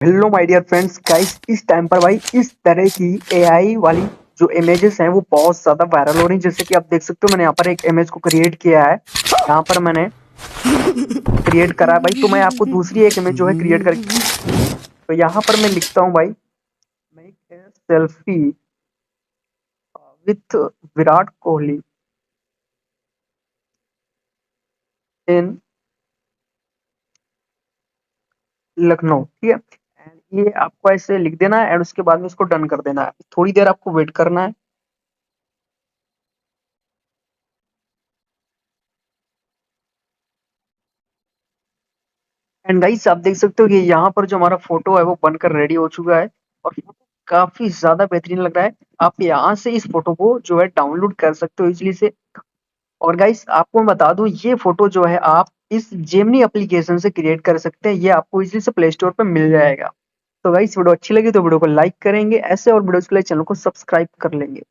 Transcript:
Hello my dear friends guys, इस time पर भाई इस तरह की एआई वाली जो इमेजेस हैं वो बहुत ज़्यादा वायरल हो रही हैं। जैसे कि आप देख सकते हो, मैंने यहाँ पर एक इमेज को क्रिएट किया है। यहाँ पर मैंने क्रिएट करा है भाई, तो मैं आपको दूसरी एक इमेज जो है क्रिएट करके, तो यहाँ पर मैं लिखता हूँ भाई, make a selfie with Virat Kohli in Lucknow. ठीक है, एंड ये आपको ऐसे लिख देना है एंड उसके बाद में इसको डन कर देना है। थोड़ी देर आपको वेट करना है। एंड गाइस आप देख सकते हो कि यहाँ पर जो हमारा फोटो है वो बनकर रेडी हो चुका है और फोटो काफी ज्यादा बेहतरीन लग रहा है। आप यहाँ से इस फोटो को जो है डाउनलोड कर सकते हो इजीली से। और गाइस आपको मैं बता दूं, ये फोटो जो है आप इस जेमिनी एप्लीकेशन से क्रिएट कर सकते हैं। ये आपको इजीली से प्ले स्टोर पर मिल जाएगा। तो गाइस वीडियो अच्छी लगी तो वीडियो को लाइक करेंगे, ऐसे और वीडियोस के लिए चैनल को सब्सक्राइब कर लेंगे।